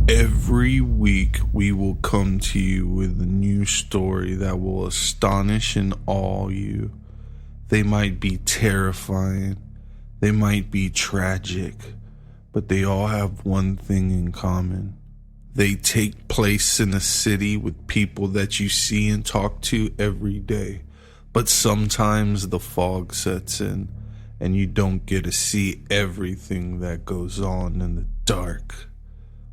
Every week we will come to you with a new story that will astonish and awe you. They might be terrifying, they might be tragic, but they all have one thing in common. They take place in a city with people that you see and talk to every day, but sometimes the fog sets in and you don't get to see everything that goes on in the dark.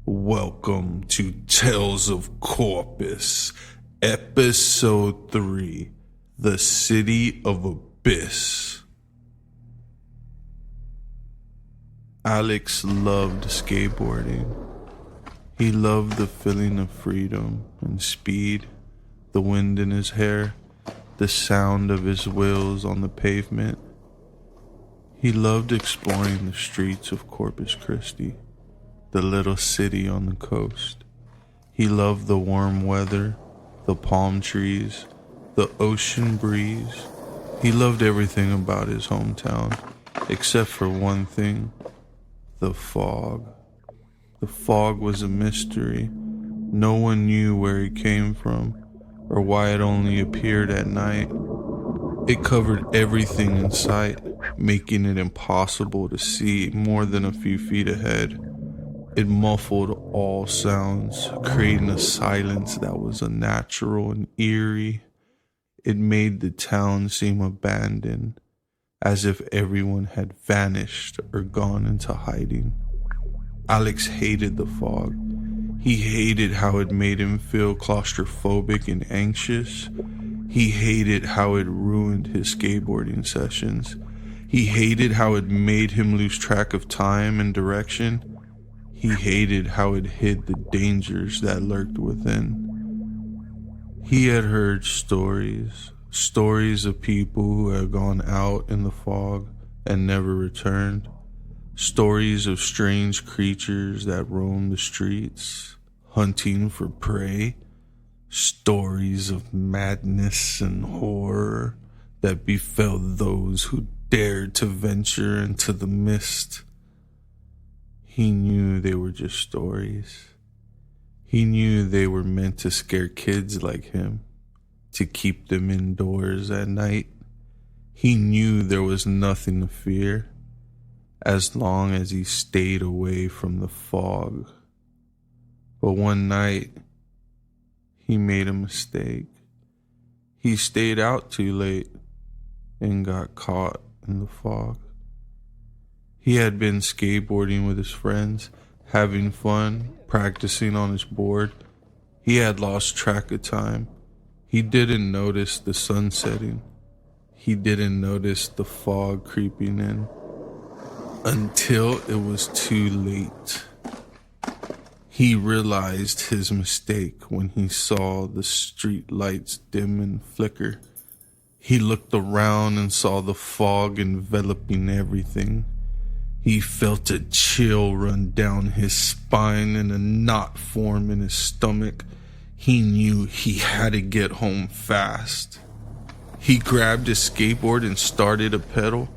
Welcome to Tales of Corpus, Episode 3, The City of Abyss. Alex loved skateboarding. He loved the feeling of freedom and speed, the wind in his hair, the sound of his wheels on the pavement. He loved exploring the streets of Corpus Christi, the little city on the coast. He loved the warm weather, the palm trees, the ocean breeze. He loved everything about his hometown, except for one thing, the fog. The fog was a mystery. No one knew where it came from or why it only appeared at night. It covered everything in sight, making it impossible to see more than a few feet ahead. It muffled all sounds, creating a silence that was unnatural and eerie. It made the town seem abandoned, as if everyone had vanished or gone into hiding. Alex hated the fog. He hated how it made him feel claustrophobic and anxious. He hated how it ruined his skateboarding sessions. He hated how it made him lose track of time and direction. He hated how it hid the dangers that lurked within. He had heard stories of people who had gone out in the fog and never returned. Stories of strange creatures that roamed the streets, hunting for prey. Stories of madness and horror that befell those who dared to venture into the mist. He knew they were just stories. He knew they were meant to scare kids like him, to keep them indoors at night. He knew there was nothing to fear, as long as he stayed away from the fog. But one night, he made a mistake. He stayed out too late and got caught in the fog. He had been skateboarding with his friends, having fun, practicing on his board. He had lost track of time. He didn't notice the sun setting. He didn't notice the fog creeping in until it was too late. He realized his mistake when he saw the street lights dim and flicker. He looked around and saw the fog enveloping everything. He felt a chill run down his spine and a knot form in his stomach. He knew he had to get home fast. He grabbed his skateboard and started to pedal.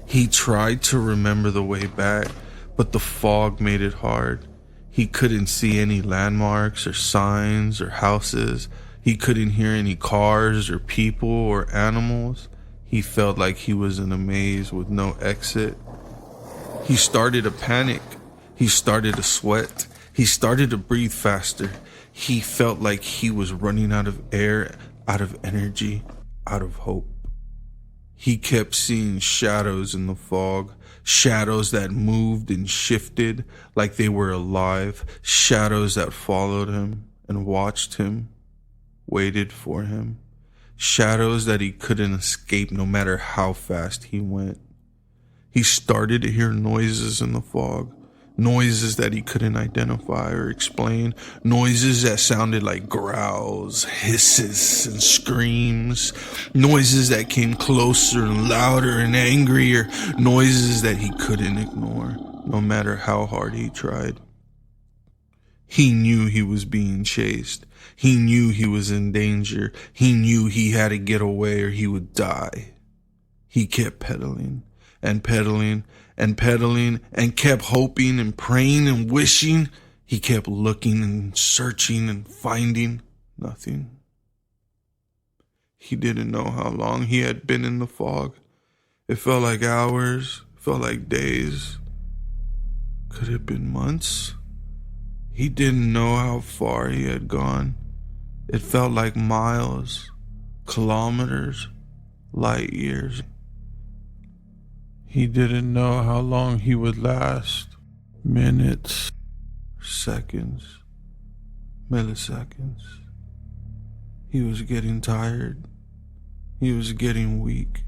He tried to remember the way back, but the fog made it hard. He couldn't see any landmarks or signs or houses. He couldn't hear any cars or people or animals. He felt like he was in a maze with no exit. He started to panic. He started to sweat. He started to breathe faster. He felt like he was running out of air, out of energy, out of hope. He kept seeing shadows in the fog, shadows that moved and shifted like they were alive, shadows that followed him and watched him, waited for him, shadows that he couldn't escape no matter how fast he went. He started to hear noises in the fog, noises that he couldn't identify or explain, noises that sounded like growls, hisses, and screams, noises that came closer and louder and angrier, noises that he couldn't ignore, no matter how hard he tried. He knew he was being chased. He knew he was in danger. He knew he had to get away or he would die. He kept pedaling and pedaling and pedaling and kept hoping and praying and wishing. He kept looking and searching and finding nothing. He didn't know how long he had been in the fog. It felt like hours, felt like days. Could it have been months? He didn't know how far he had gone. It felt like miles, kilometers, light years. He didn't know how long he would last. Minutes, seconds, milliseconds. He was getting tired. He was getting weak.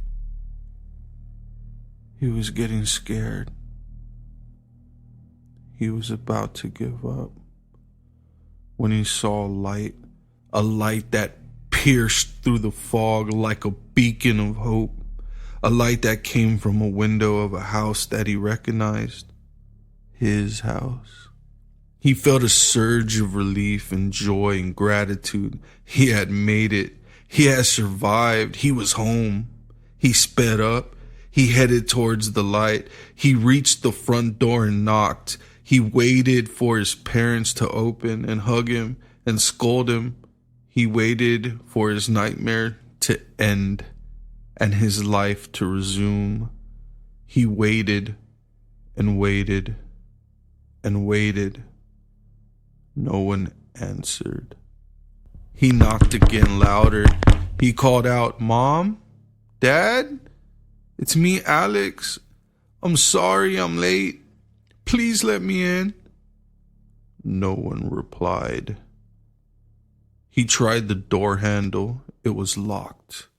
He was getting scared. He was about to give up when he saw a light that pierced through the fog like a beacon of hope, a light that came from a window of a house that he recognized, his house. He felt a surge of relief and joy and gratitude. He had made it. He had survived. He was home. He sped up. He headed towards the light. He reached the front door and knocked. He waited for his parents to open and hug him and scold him. He waited for his nightmare to end and his life to resume. He waited and waited and waited. No one answered. He knocked again louder. He called out, "Mom? Dad? It's me, Alex. I'm sorry I'm late. Please let me in." No one replied. He tried the door handle. It was locked.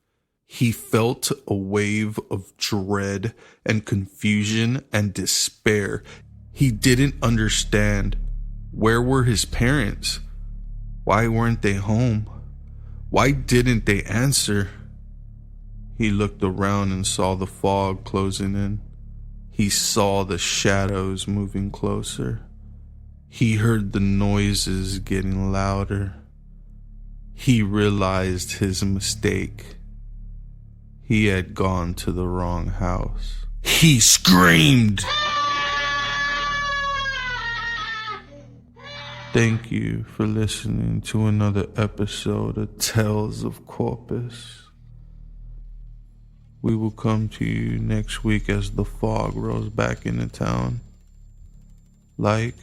He felt a wave of dread and confusion and despair. He didn't understand. Where were his parents? Why weren't they home? Why didn't they answer? He looked around and saw the fog closing in. He saw the shadows moving closer. He heard the noises getting louder. He realized his mistake. He had gone to the wrong house. He screamed. Thank you for listening to another episode of Tales of Corpus. We will come to you next week as the fog rolls back into town. Like,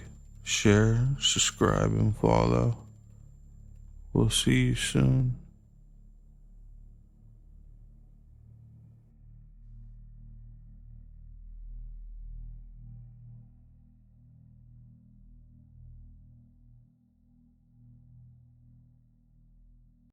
share, subscribe, and follow. We'll see you soon.